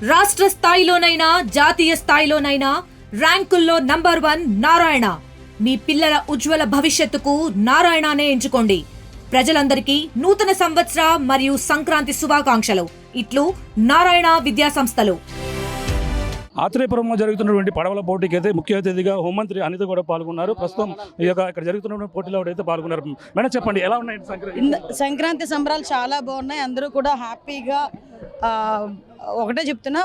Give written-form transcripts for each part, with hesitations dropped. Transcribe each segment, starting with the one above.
రాష్ట్ర స్థాయిలోనైనా జాతీయ స్థాయిలోనైనా ర్యాంకుల్లో నంబర్ 1 నారాయణ. మీ పిల్లల ఉజ్వల భవిష్యత్తుకు నారాయణనే ఎంచుకోండి. ప్రజలందరికీ నూతన సంవత్సర మరియు సంక్రాంతి శుభాకాంక్షలు. ఇట్లు నారాయణ విద్యా సంస్థలు. ఆత్రేయపురంలో జరుగుతున్నటువంటి పడవల పోటీకి అయితే ముఖ్య అతిథిగా హోంమంత్రి అనిత కూడా పాల్గొన్నారు. ప్రస్తుతం ఇక్కడ జరుగుతున్న పోటీలో అయితే పాల్గొన్నారు. మేడం చెప్పండి, ఎలా ఉన్నాయి సంక్రాంతి సంబరాలు? చాలా బాగున్నాయి. అందరూ కూడా హ్యాపీగా, ఒకటే చెప్తున్నా,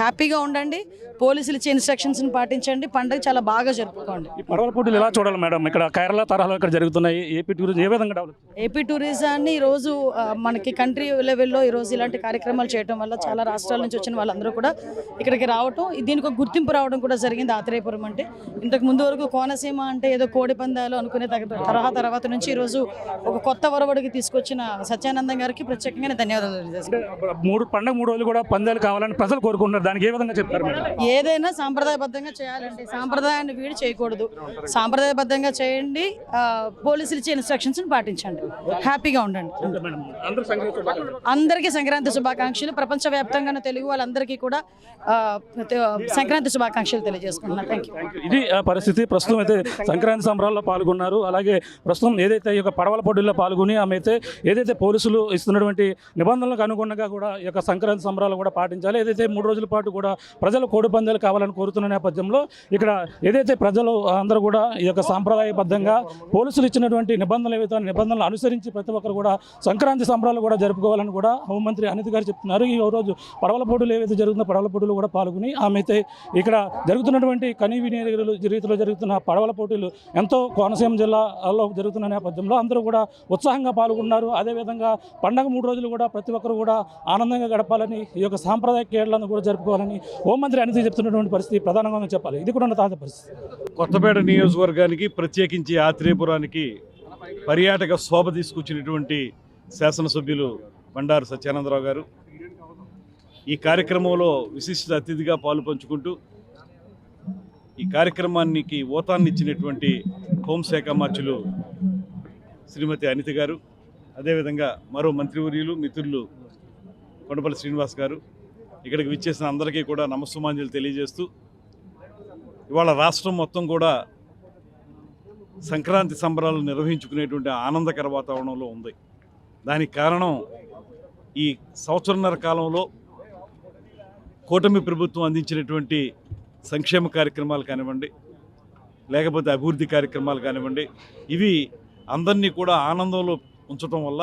హ్యాపీగా ఉండండి. పోలీసులు ఇచ్చే ఇన్స్ట్రక్షన్స్ని పాటించండి. పండుగ చాలా బాగా జరుపుకోండి. ఈ పడవల పోటీలు ఎలా చూడాలి మేడం? ఇక్కడ కేరళ తరహాలో ఇక్కడ జరుగుతున్నాయి. ఏపీ టూరిజం ఏ విధంగా డెవలప్? ఏపీ టూరిజాన్ని ఈరోజు మనకి కంట్రీ లెవెల్లో ఈరోజు ఇలాంటి కార్యక్రమాలు చేయడం వల్ల చాలా రాష్ట్రాల నుంచి వచ్చిన వాళ్ళందరూ కూడా ఇక్కడికి రావటం, దీనికి ఒక గుర్తింపు రావడం కూడా జరిగింది. ఆత్రేయపురం అంటే ఇంతకు ముందు వరకు కోనసీమ అంటే ఏదో కోడి పందాలు అనుకునే తరహా తర్వాత నుంచి ఈరోజు ఒక కొత్త ఒరవడికి తీసుకొచ్చిన సత్యానందం గారికి ప్రత్యేకంగా ధన్యవాదాలు తెలియజేస్తాను. పండుగ 3 రోజులు కూడా పందాలు కావాలని ప్రజలు కోరుకుంటున్నారు. దానికి ఏ విధంగా చెప్తారు మేడం? ఏదైనా సాంప్రదాయబద్ధంగా చేయాలండి. సాంప్రదాయాన్ని వీడి చేయకూడదు. సాంప్రదాయబద్ధంగా చేయండి. పోలీసులు ఇచ్చే ఇన్స్ట్రక్షన్స్ పాటించండి. హ్యాపీగా ఉండండి. అందరికీ సంక్రాంతి శుభాకాంక్షలు. ప్రపంచవ్యాప్తంగా తెలుగు వాళ్ళందరికీ కూడా సంక్రాంతి శుభాకాంక్షలు తెలియజేసుకుంటున్నాను. Thank you. ఇది పరిస్థితి. ప్రస్తుతం అయితే సంక్రాంతి సంబరాల్లో పాల్గొన్నారు. అలాగే ప్రస్తుతం ఏదైతే ఈ యొక్క పడవల పోటీల్లో పాల్గొని ఆమె అయితే ఏదైతే పోలీసులు ఇస్తున్నటువంటి నిబంధనలకు అనుగుణంగా కూడా ఈ యొక్క సంక్రాంతి సంబరాలు కూడా పాటించాలి. ఏదైతే 3 రోజుల పాటు కూడా ప్రజలు కోడి పందాలు కావాలని కోరుతున్న నేపథ్యంలో ఇక్కడ ఏదైతే ప్రజలు అందరూ కూడా ఈ యొక్క సాంప్రదాయబద్ధంగా పోలీసులు ఇచ్చినటువంటి నిబంధనలు అనుసరించి ప్రతి ఒక్కరు కూడా సంక్రాంతి సంబరాలు కూడా జరుపుకోవాలని కూడా హోంమంత్రి అనిత గారు చెప్తున్నారు. ఈ రోజు పడవల పోటీలు ఏవైతే జరుగుతున్న పడవల పోటీలు కూడా పాల్గొని ఆమె అయితే ఇక్కడ జరుగుతున్నటువంటి కనీవిని రీతిలో జరుగుతున్న పడవల పోటీలు ఎంతో కోనసీమ జిల్లాలో జరుగుతున్న నేపథ్యంలో అందరూ కూడా ఉత్సాహంగా పాల్గొన్నారు. అదేవిధంగా పండగ 3 రోజులు కూడా ప్రతి ఒక్కరు కూడా ఆనందంగా గడపాలని, ఈ యొక్క సాంప్రదాయ క్రీడలను కూడా జరుపుకోవాలని హోంమంత్రి అనిత చెప్తున్నటువంటి పరిస్థితి ప్రధానంగా చెప్పాలి. ఇది కూడా తాజా పరిస్థితి. కొత్తపేట నియోజకవర్గానికి, ప్రత్యేకించి ఆత్రేయపురానికి పర్యాటక శోభ తీసుకొచ్చినటువంటి శాసనసభ్యులు బండారు సత్యానందరావు గారు ఈ కార్యక్రమంలో విశిష్ట అతిథిగా పాలుపంచుకుంటూ ఈ కార్యక్రమానికి ఊతాన్ని ఇచ్చినటువంటి హోంశాఖ మార్చులు శ్రీమతి అనిత గారు, అదేవిధంగా మరో మంత్రివర్యులు మిత్రులు కొండపల్లి శ్రీనివాస్ గారు, ఇక్కడికి విచ్చేసిన అందరికీ కూడా నమస్సుమాంజలు తెలియజేస్తూ, ఇవాళ రాష్ట్రం మొత్తం కూడా సంక్రాంతి సంబరాలు నిర్వహించుకునేటువంటి ఆనందకర వాతావరణంలో ఉంది. దానికి కారణం ఈ సంవత్సరన్నర కాలంలో కూటమి ప్రభుత్వం అందించినటువంటి సంక్షేమ కార్యక్రమాలు కానివ్వండి, లేకపోతే అభివృద్ధి కార్యక్రమాలు కానివ్వండి, ఇవి అందరినీ కూడా ఆనందంలో ఉంచడం వల్ల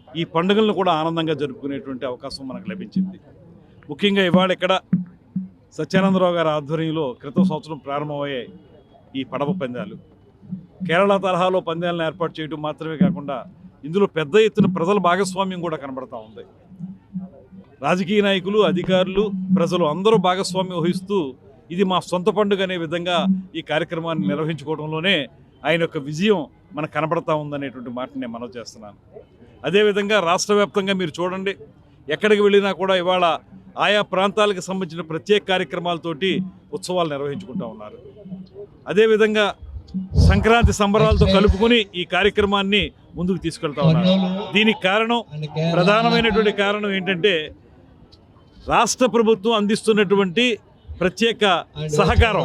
ఈ పండుగలను కూడా ఆనందంగా జరుపుకునేటువంటి అవకాశం మనకు లభించింది. ముఖ్యంగా ఇవాళ ఇక్కడ సత్యానందరావు గారి ఆధ్వర్యంలో క్రితం సంవత్సరం ప్రారంభమయ్యాయి ఈ పడవ పందాలు. కేరళ తరహాలో పందాలను ఏర్పాటు చేయడం మాత్రమే కాకుండా ఇందులో పెద్ద ఎత్తున ప్రజల భాగస్వామ్యం కూడా కనబడతా ఉంది. రాజకీయ నాయకులు, అధికారులు, ప్రజలు అందరూ భాగస్వామ్యం వహిస్తూ ఇది మా సొంత పండుగ అనే విధంగా ఈ కార్యక్రమాన్ని నిర్వహించుకోవడంలోనే ఆయన యొక్క విజయం మనకు కనబడతా ఉందనేటువంటి మాటని నేను మనవి చేస్తున్నాను. అదేవిధంగా రాష్ట్ర వ్యాప్తంగా మీరు చూడండి, ఎక్కడికి వెళ్ళినా కూడా ఇవాళ ఆయా ప్రాంతాలకు సంబంధించిన ప్రత్యేక కార్యక్రమాలతోటి ఉత్సవాలు నిర్వహించుకుంటూ ఉన్నారు. అదేవిధంగా సంక్రాంతి సంబరాలతో కలుపుకొని ఈ కార్యక్రమాన్ని ముందుకు తీసుకెళ్తా ఉన్నారు. దీనికి కారణం, ప్రధానమైనటువంటి కారణం ఏంటంటే రాష్ట్ర ప్రభుత్వం అందిస్తున్నటువంటి ప్రత్యేక సహకారం.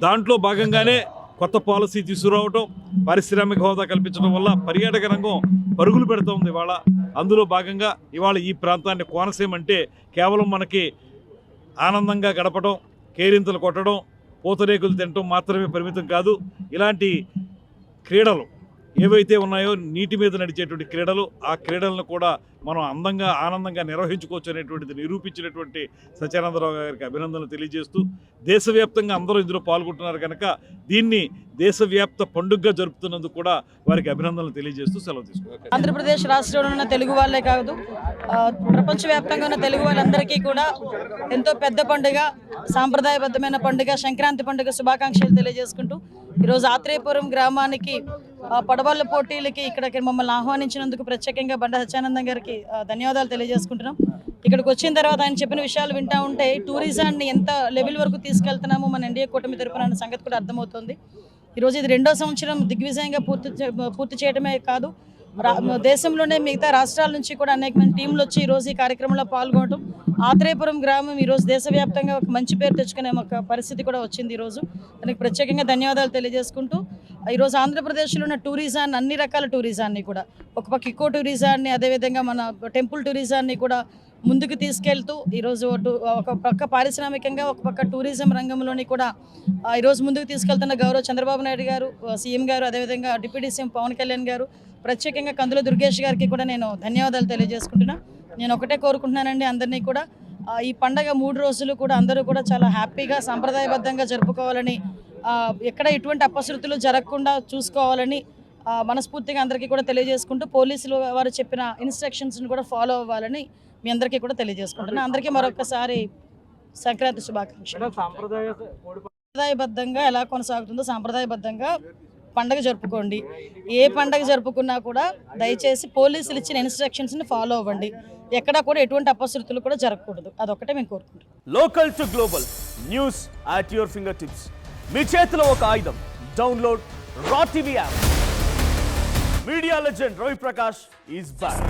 దాంట్లో భాగంగానే కొత్త పాలసీ తీసుకురావటం, పారిశ్రామిక హోదా కల్పించడం వల్ల పర్యాటక రంగం పరుగులు పెడుతూ ఉంది ఇవాళ. అందులో భాగంగా ఇవాళ ఈ ప్రాంతాన్ని కోనసీమ అంటే కేవలం మనకి ఆనందంగా గడపడం, కేరింతలు కొట్టడం, పూతరేకులు తినటం మాత్రమే పరిమితం కాదు. ఇలాంటి క్రీడలు ఏవైతే ఉన్నాయో నీటి మీద నడిచేటువంటి క్రీడలు, ఆ క్రీడలను కూడా మనం అందంగా ఆనందంగా నిర్వహించుకోవచ్చు అనేటువంటిది నిరూపించినటువంటి సత్యానందరావు గారికి అభినందనలు తెలియజేస్తూ, దేశవ్యాప్తంగా అందరూ ఇందులో పాల్గొంటున్నారు కనుక దీన్ని దేశవ్యాప్త పండుగగా జరుపుతున్నందుకు కూడా వారికి అభినందనలు తెలియజేస్తూ సెలవు తీసుకుంటారు. ఆంధ్రప్రదేశ్ రాష్ట్రంలో ఉన్న తెలుగు వాళ్ళే కాదు, ప్రపంచవ్యాప్తంగా ఉన్న తెలుగు వాళ్ళందరికీ కూడా ఎంతో పెద్ద పండుగ, సాంప్రదాయబద్ధమైన పండుగ, సంక్రాంతి పండుగ శుభాకాంక్షలు తెలియజేసుకుంటూ ఈరోజు ఆత్రేయపురం గ్రామానికి పడవల పోటీలకి ఇక్కడికి మమ్మల్ని ఆహ్వానించినందుకు ప్రత్యేకంగా బండ సత్యానందం గారికి ధన్యవాదాలు తెలియజేసుకుంటున్నాం. ఇక్కడికి వచ్చిన తర్వాత ఆయన చెప్పిన విషయాలు వింటూ ఉంటే టూరిజాన్ని ఎంత లెవెల్ వరకు తీసుకెళ్తున్నామో మన ఎన్డీఏ కూటమి తరపున అన్న సంగతి కూడా అర్థమవుతుంది. ఈరోజు ఇది 2వ సంవత్సరం దిగ్విజయంగా పూర్తి చేయడమే కాదు, దేశంలోనే మిగతా రాష్ట్రాల నుంచి కూడా అనేకమైన టీంలు వచ్చి ఈరోజు ఈ కార్యక్రమంలో పాల్గొనడం, ఆత్రేయపురం గ్రామం ఈరోజు దేశవ్యాప్తంగా ఒక మంచి పేరు తెచ్చుకునే ఒక పరిస్థితి కూడా వచ్చింది. ఈరోజు దానికి ప్రత్యేకంగా ధన్యవాదాలు తెలియజేసుకుంటూ, ఈరోజు ఆంధ్రప్రదేశ్లో ఉన్న టూరిజాన్ని, అన్ని రకాల టూరిజాన్ని కూడా, ఒక పక్క ఇకో టూరిజాన్ని, అదేవిధంగా మన టెంపుల్ టూరిజాన్ని కూడా ముందుకు తీసుకెళ్తూ ఈరోజు ఒక పక్క పారిశ్రామికంగా, ఒక పక్క టూరిజం రంగంలోని కూడా ఈరోజు ముందుకు తీసుకెళ్తున్న గౌరవ చంద్రబాబు నాయుడు గారు, సీఎం గారు, అదేవిధంగా డిప్యూటీ సీఎం పవన్ కళ్యాణ్ గారు, ప్రత్యేకంగా కందుల దుర్గేష్ గారికి కూడా నేను ధన్యవాదాలు తెలియజేసుకుంటున్నా. నేను ఒకటే కోరుకుంటున్నానండి, అందరినీ కూడా ఈ పండగ 3 రోజులు కూడా అందరూ కూడా చాలా హ్యాపీగా సాంప్రదాయబద్ధంగా జరుపుకోవాలని, ఎక్కడ ఎటువంటి అపశృతులు జరగకుండా చూసుకోవాలని మనస్ఫూర్తిగా అందరికీ కూడా తెలియజేసుకుంటూ, పోలీసులు వారు చెప్పిన ఇన్స్ట్రక్షన్స్ని కూడా ఫాలో అవ్వాలని మీ అందరికీ కూడా తెలియజేసుకుంటున్నా. అందరికీ మరొకసారి సంక్రాంతి శుభాకాంక్షలు. సాంప్రదాయబద్ధంగా ఎలా కొనసాగుతుందో సాంప్రదాయబద్ధంగా పండగ జరుపుకోండి. ఏ పండగ జరుపుకున్నా కూడా దయచేసి పోలీసులు ఇచ్చిన ఇన్స్ట్రక్షన్స్ని ఫాలో అవ్వండి. ఎక్కడా కూడా ఎటువంటి అపశృతులు కూడా జరగకూడదు. అదొక్కటే మేము కోరుకుంటాం. Local to global news at your finger tips. మీ చేతిలో ఒక ఆయుధం. Download Raw TV app. Media legend Ravi Prakash is back.